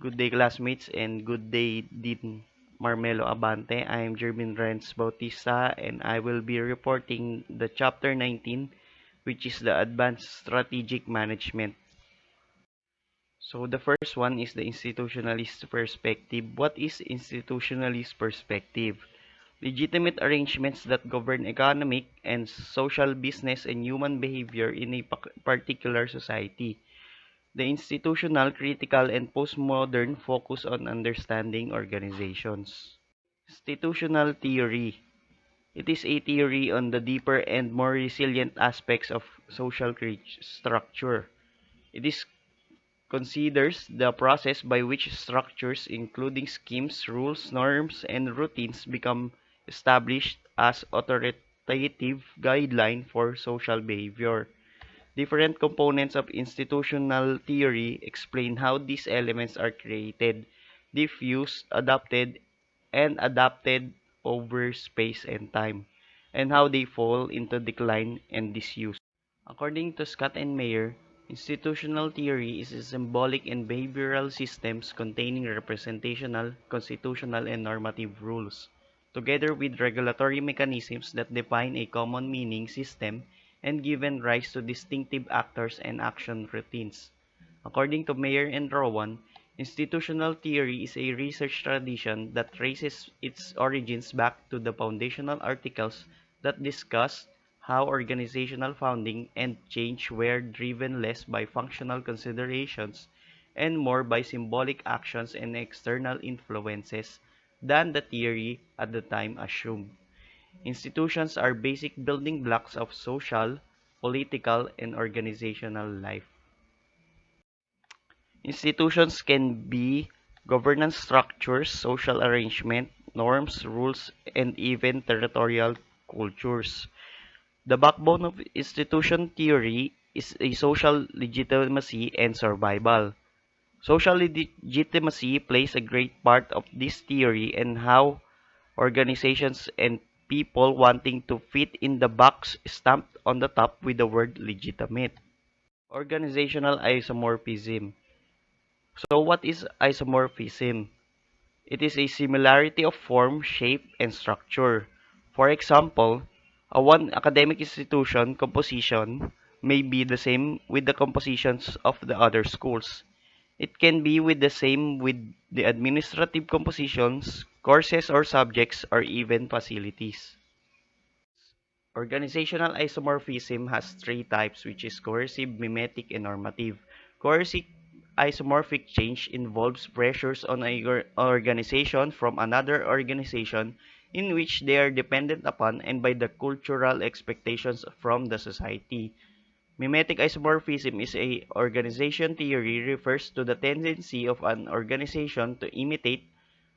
Good day, classmates, and good day, Dean Marmelo Abante. I am Jermin Renz Bautista, and I will be reporting the Chapter 19, which is the Advanced Strategic Management. So the first one is the institutionalist perspective. What is institutionalist perspective? Legitimate arrangements that govern economic and social business and human behavior in a particular society. The institutional, critical, and postmodern focus on understanding organizations. Institutional theory. It is a theory on the deeper and more resilient aspects of social structure. It is considers the process by which structures, including schemes, rules, norms, and routines, become established as authoritative guideline for social behavior. Different components of institutional theory explain how these elements are created, diffused, adopted, and adapted over space and time, and how they fall into decline and disuse. According to Scott and Mayer, institutional theory is a symbolic and behavioral systems containing representational, constitutional, and normative rules, together with regulatory mechanisms that define a common meaning system and given rise to distinctive actors and action routines. According to Mayer and Rowan, institutional theory is a research tradition that traces its origins back to the foundational articles that discuss how organizational founding and change were driven less by functional considerations and more by symbolic actions and external influences than the theory at the time assumed. Institutions are basic building blocks of social, political, and organizational life. Institutions can be governance structures, social arrangement, norms, rules, and even territorial cultures. The backbone of institution theory is a social legitimacy and survival. Social legitimacy plays a great part of this theory and how organizations and people wanting to fit in the box stamped on the top with the word legitimate. Organizational isomorphism. So what is isomorphism? It is a similarity of form, shape, and structure. For example, a one academic institution composition may be the same with the compositions of the other schools. It can be with the same with the administrative compositions, courses or subjects, or even facilities. Organizational isomorphism has three types, which is coercive, mimetic, and normative. Coercive isomorphic change involves pressures on an organization from another organization in which they are dependent upon and by the cultural expectations from the society. Mimetic isomorphism is a organization theory refers to the tendency of an organization to imitate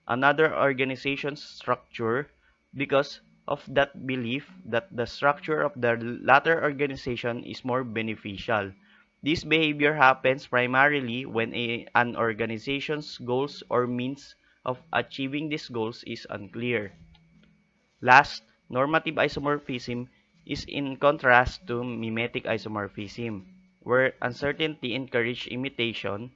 another organization's structure because of that belief that the structure of the latter organization is more beneficial. This behavior happens primarily when an organization's goals or means of achieving these goals is unclear. Last, normative isomorphism is in contrast to mimetic isomorphism, where uncertainty encourages imitation,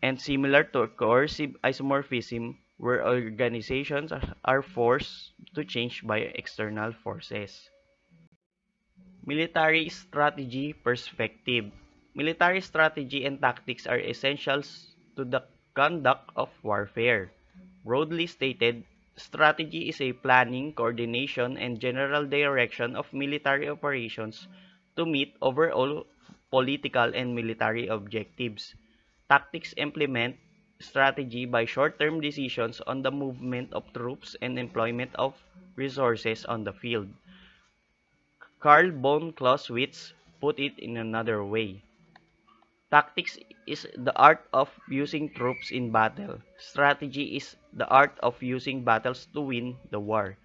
and similar to coercive isomorphism, where organizations are forced to change by external forces. Military strategy perspective. Military strategy and tactics are essentials to the conduct of warfare. Broadly stated, strategy is a planning, coordination, and general direction of military operations to meet overall political and military objectives. Tactics implement strategy by short-term decisions on the movement of troops and employment of resources on the field. Karl von Clausewitz put it in another way. Tactics is the art of using troops in battle. Strategy is the art of using battles to win the war.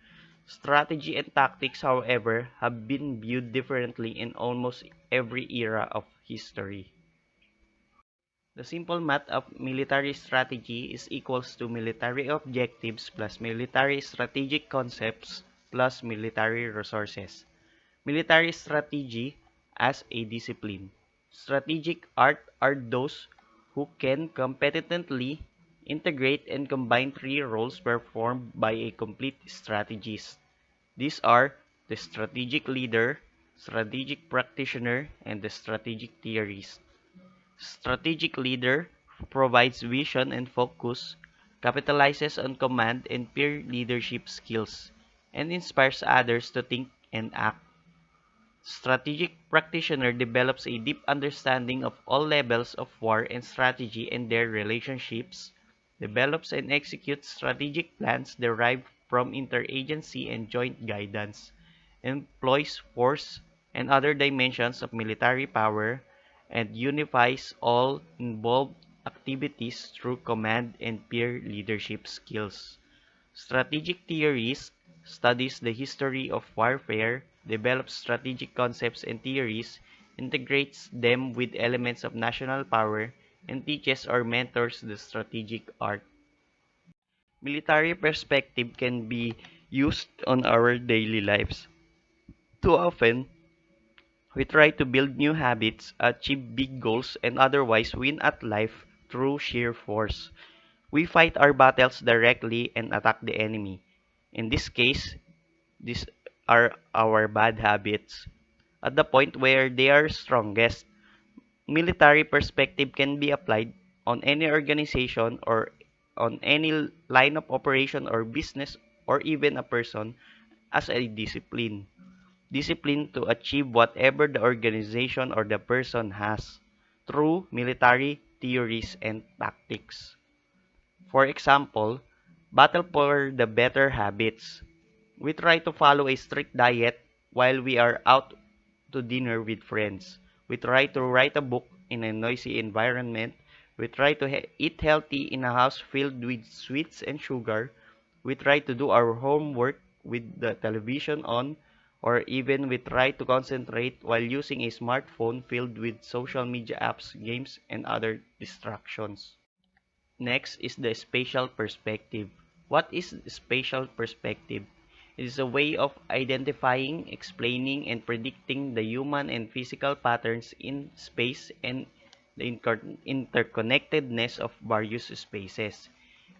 Strategy and tactics, however, have been viewed differently in almost every era of history. The simple math of military strategy is equals to military objectives plus military strategic concepts plus military resources. Military strategy as a discipline. Strategic art are those who can competently integrate and combine three roles performed by a complete strategist. These are the strategic leader, strategic practitioner, and the strategic theorist. Strategic leader provides vision and focus, capitalizes on command and peer leadership skills, and inspires others to think and act. Strategic practitioner develops a deep understanding of all levels of war and strategy and their relationships, develops and executes strategic plans derived from interagency and joint guidance, employs force and other dimensions of military power, and unifies all involved activities through command and peer leadership skills. Strategic theories studies the history of warfare, develops strategic concepts and theories, integrates them with elements of national power, and teaches or mentors the strategic art. Military perspective can be used on our daily lives. Too often, we try to build new habits, achieve big goals, and otherwise win at life through sheer force. We fight our battles directly and attack the enemy. In this case, these are our bad habits. At the point where they are strongest, military perspective can be applied on any organization or on any line of operation or business or even a person as a discipline. Discipline to achieve whatever the organization or the person has through military theories and tactics. For example, battle for the better habits. We try to follow a strict diet while we are out to dinner with friends. We try to write a book in a noisy environment. We try to eat healthy in a house filled with sweets and sugar. We try to do our homework with the television on, or even we try to concentrate while using a smartphone filled with social media apps, games, and other distractions. Next is the spatial perspective. What is spatial perspective? It is a way of identifying, explaining, and predicting the human and physical patterns in space and the interconnectedness of various spaces.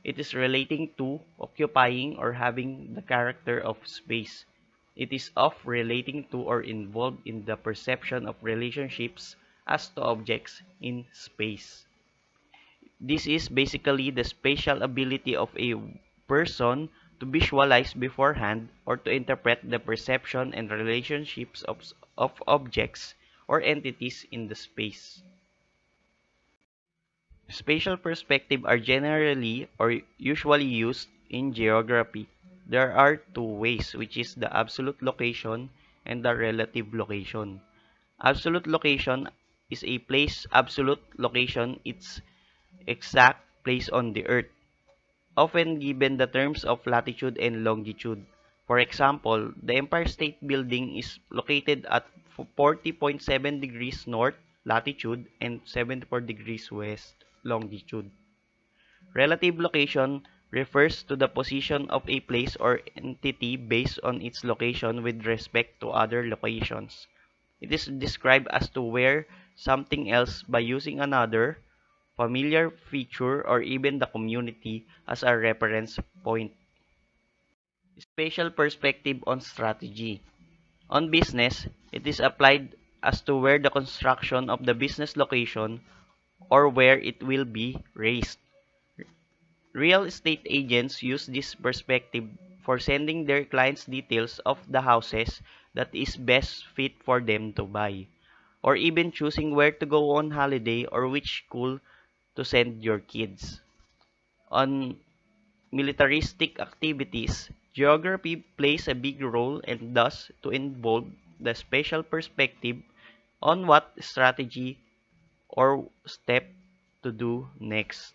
It is relating to, occupying, or having the character of space. It is of relating to or involved in the perception of relationships as to objects in space. This is basically the spatial ability of a person to visualize beforehand or to interpret the perception and relationships of objects or entities in the space. Spatial perspective are generally or usually used in geography. There are two ways, which is the absolute location and the relative location. Absolute location is a place, absolute location, its exact place on the earth, often given the terms of latitude and longitude. For example, the Empire State Building is located at 40.7 degrees north latitude and 74 degrees west longitude. Relative location refers to the position of a place or entity based on its location with respect to other locations. It is described as to where something else by using another familiar feature or even the community as a reference point. Spatial perspective on strategy. On business, it is applied as to where the construction of the business location or where it will be raised. Real estate agents use this perspective for sending their clients details of the houses that is best fit for them to buy, or even choosing where to go on holiday or which school to send your kids. On militaristic activities, geography plays a big role and thus to involve the spatial perspective on what strategy or step to do next.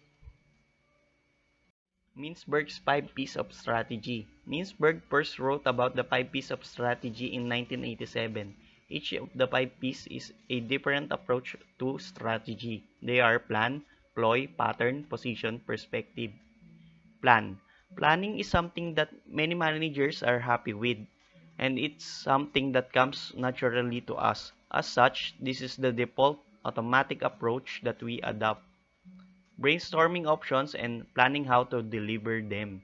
Mintzberg's Five P's of Strategy. Mintzberg first wrote about the Five P's of Strategy in 1987. Each of the Five P's is a different approach to strategy. They are plan, ploy, pattern, position, perspective. Plan. Planning is something that many managers are happy with, and it's something that comes naturally to us. As such, this is the default automatic approach that we adopt. brainstorming options and planning how to deliver them.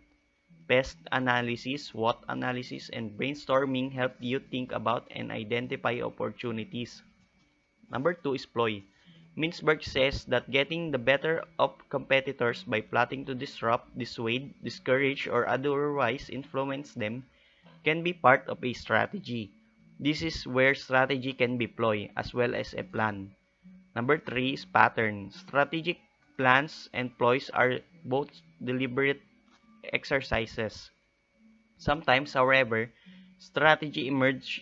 Pest analysis, SWOT analysis, and brainstorming help you think about and identify opportunities. Number two is ploy. Mintzberg says that getting the better of competitors by plotting to disrupt, dissuade, discourage, or otherwise influence them can be part of a strategy. This is where strategy can be ploy as well as a plan. Number three is pattern. Strategic plans and ploys are both deliberate exercises. Sometimes, however, strategy emerges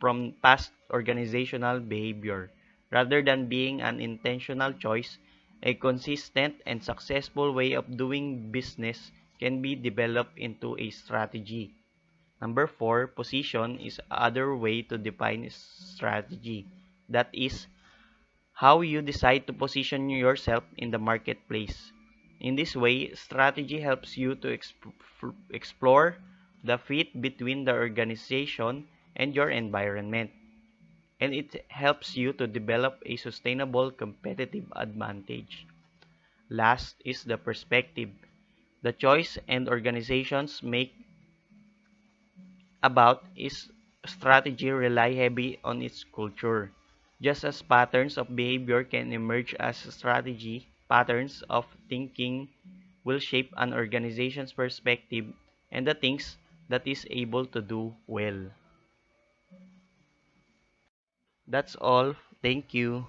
from past organizational behavior. Rather than being an intentional choice, a consistent and successful way of doing business can be developed into a strategy. Number four, position is other way to define strategy. That is, how you decide to position yourself in the marketplace. In this way, strategy helps you to explore the fit between the organization and your environment, and it helps you to develop a sustainable competitive advantage. Last is the perspective. The choice and organizations make about is strategy rely heavy on its culture. Just as patterns of behavior can emerge as strategy, patterns of thinking will shape an organization's perspective and the things that is able to do well. That's all. Thank you.